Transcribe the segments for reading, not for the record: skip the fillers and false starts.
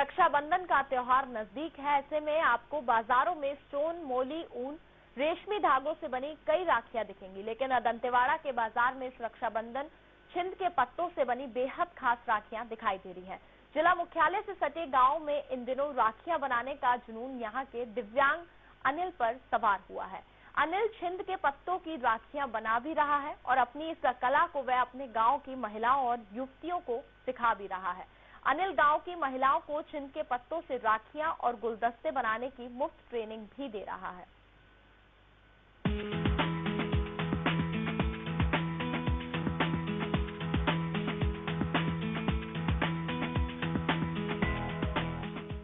रक्षाबंधन का त्योहार नजदीक है। ऐसे में आपको बाजारों में स्टोन, मोली, ऊन, रेशमी धागों से बनी कई राखियां दिखेंगी, लेकिन दंतेवाड़ा के बाजार में इस रक्षाबंधन छिंद के पत्तों से बनी बेहद खास राखियां दिखाई दे रही है। जिला मुख्यालय से सटे गांव में इन दिनों राखियां बनाने का जुनून यहां के दिव्यांग अनिल पर सवार हुआ है। अनिल छिंद के पत्तों की राखियां बना भी रहा है और अपनी इस कला को वह अपने गांव की महिलाओं और युवतियों को सिखा भी रहा है। अनिल गांव की महिलाओं को छिंद के पत्तों से राखियां और गुलदस्ते बनाने की मुफ्त ट्रेनिंग भी दे रहा है।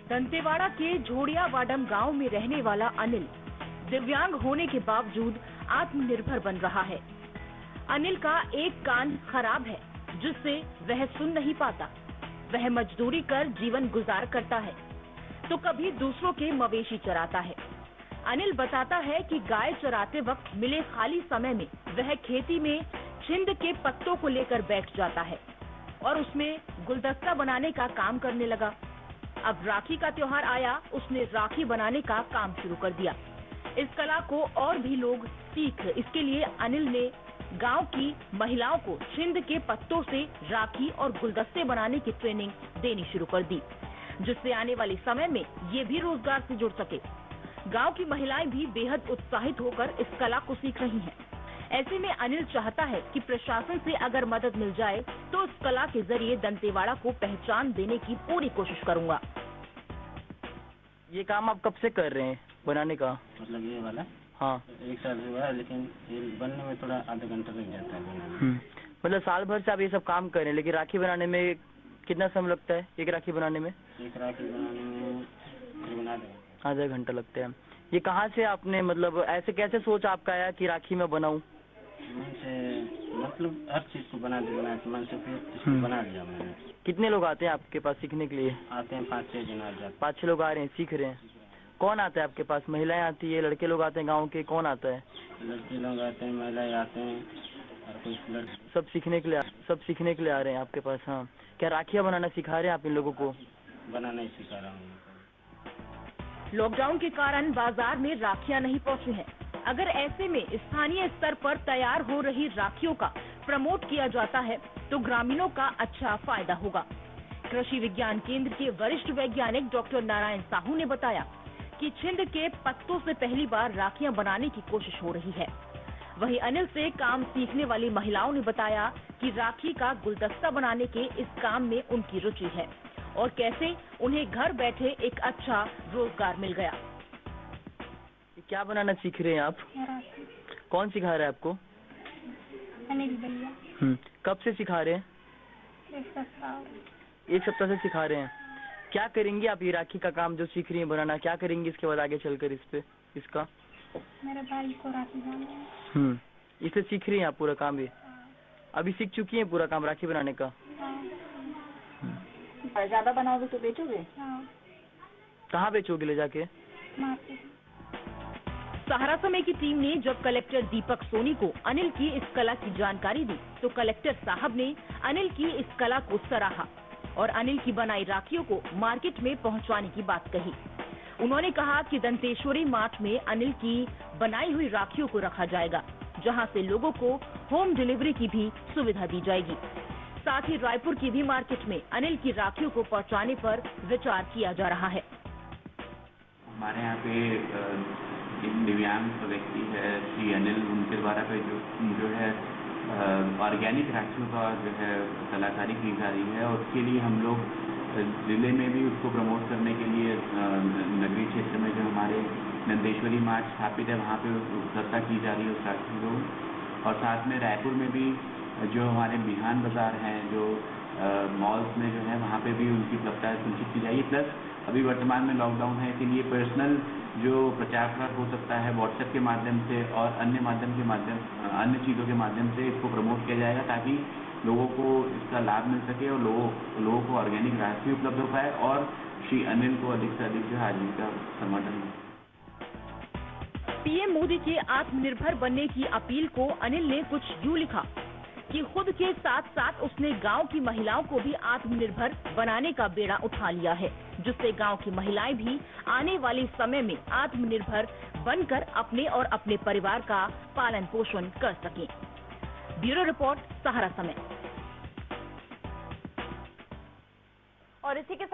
दंतेवाड़ा के झोड़ियावाडम गांव में रहने वाला अनिल दिव्यांग होने के बावजूद आत्मनिर्भर बन रहा है। अनिल का एक कान खराब है, जिससे वह सुन नहीं पाता। वह मजदूरी कर जीवन गुजार करता है तो कभी दूसरों के मवेशी चराता है। अनिल बताता है कि गाय चराते वक्त मिले खाली समय में वह खेती में छिंद के पत्तों को लेकर बैठ जाता है और उसमें गुलदस्ता बनाने का काम करने लगा। अब राखी का त्योहार आया, उसने राखी बनाने का काम शुरू कर दिया। इस कला को और भी लोग सीख, इसके लिए अनिल ने गांव की महिलाओं को छिंद के पत्तों से राखी और गुलदस्ते बनाने की ट्रेनिंग देनी शुरू कर दी, जिससे आने वाले समय में ये भी रोजगार से जुड़ सके। गांव की महिलाएं भी बेहद उत्साहित होकर इस कला को सीख रही हैं। ऐसे में अनिल चाहता है कि प्रशासन से अगर मदद मिल जाए तो इस कला के जरिए दंतेवाड़ा को पहचान देने की पूरी कोशिश करूंगा। ये काम आप कब से कर रहे हैं बनाने का? मतलब ये वाला? हाँ, 1 साल से हुआ है, लेकिन ये बनने में थोड़ा आधा घंटा लग जाता है बनाने में। मतलब साल भर से आप ये सब काम कर रहे हैं, लेकिन राखी बनाने में कितना समय लगता है? एक राखी बनाने में? एक राखी बनाने में करीबन आधा घंटा लगता है। ये कहाँ से आपने, मतलब ऐसे कैसे सोच आपका आया कि राखी मैं बनाऊं? मन से, मतलब हर चीज को बना के मन से फिर इसको बना लिया मैंने। कितने लोग आते हैं आपके पास सीखने के लिए? आते हैं 5-6 जन आ जाते। 5-6 लोग आ रहे हैं, सीख रहे हैं। कौन आता है आपके पास? महिलाएं आती है, लड़के लोग आते हैं गांव के? कौन आता है? लड़के लोग आते हैं, महिलाएं आते हैं और कुछ लड़के। सब सीखने के लिए आ रहे हैं आपके पास? हाँ, क्या राखियां बनाना सिखा रहे हैं आप इन लोगों को? बनाना ही सिखा रहा हूँ। लॉकडाउन के कारण बाजार में राखियां नहीं पहुंची हैं। अगर ऐसे में स्थानीय स्तर पर तैयार हो रही राखियों का प्रमोट किया जाता है तो ग्रामीणों का अच्छा फायदा होगा। कृषि विज्ञान केंद्र के वरिष्ठ वैज्ञानिक डॉक्टर नारायण साहू ने बताया कि छिंद के पत्तों से पहली बार राखियां बनाने की कोशिश हो रही है। वहीं अनिल से काम सीखने वाली महिलाओं ने बताया कि राखी का गुलदस्ता बनाने के इस काम में उनकी रुचि है और कैसे उन्हें घर बैठे एक अच्छा रोजगार मिल गया। क्या बनाना सीख रहे हैं आप? कौन सिखा रहा है आपको? अनिल भैया। कब से सिखा रहे हैं? 1 सप्ताह से सिखा रहे हैं। क्या करेंगी आप ये राखी का काम जो सीख रही हैं बनाना, क्या करेंगी इसके बाद आगे चलकर इसका? मेरे भाई को राखी बनाना है। इसे सीख रही हैं आप पूरा काम भी? अभी सीख चुकी हैं पूरा काम राखी बनाने का? ज्यादा बनाओगे तो बेचोगे? कहाँ बेचोगे ले जाके? सहारा समय की टीम ने जब कलेक्टर दीपक सोनी को अनिल की इस कला की जानकारी दी तो कलेक्टर साहब ने अनिल की इस कला को सराहा और अनिल की बनाई राखियों को मार्केट में पहुंचवाने की बात कही। उन्होंने कहा कि दंतेश्वरी मार्ट में अनिल की बनाई हुई राखियों को रखा जाएगा, जहां से लोगों को होम डिलीवरी की भी सुविधा दी जाएगी। साथ ही रायपुर की भी मार्केट में अनिल की राखियों को पहुंचाने पर विचार किया जा रहा है। हमारे यहाँ पे एक दिव्यांग व्यक्ति है श्री अनिल, उनके द्वारा पे जो है ऑर्गेनिक राखियों का जो है कलाकारी की जा रही है और उसके लिए हम लोग जिले में भी उसको प्रमोट करने के लिए नगरीय क्षेत्र में जो हमारे दंतेश्वरी मार्ट स्थापित है वहाँ पे चर्चा की जा रही है उस राखी को, और साथ में रायपुर में भी जो हमारे बिहान बाजार हैं, जो मॉल्स में जो है वहाँ पे भी उनकी उपलब्धता सुनिश्चित की जाएगी। प्लस अभी वर्तमान में लॉकडाउन है, इसीलिए पर्सनल जो प्रचार हो सकता है व्हाट्सएप के माध्यम से और अन्य चीज़ों के माध्यम से इसको प्रमोट किया जाएगा ताकि लोगों को इसका लाभ मिल सके और लोगों को ऑर्गेनिक राखी उपलब्ध हो पाए और श्री अनिल को अधिक से अधिक जो आजीविका समर्थन हो। पीएम मोदी के आत्मनिर्भर बनने की अपील को अनिल ने कुछ यूं लिखा कि खुद के साथ साथ उसने गांव की महिलाओं को भी आत्मनिर्भर बनाने का बेड़ा उठा लिया है, जिससे गांव की महिलाएं भी आने वाले समय में आत्मनिर्भर बनकर अपने और अपने परिवार का पालन पोषण कर सकें। ब्यूरो रिपोर्ट, सहारा समय। और इसी के साथ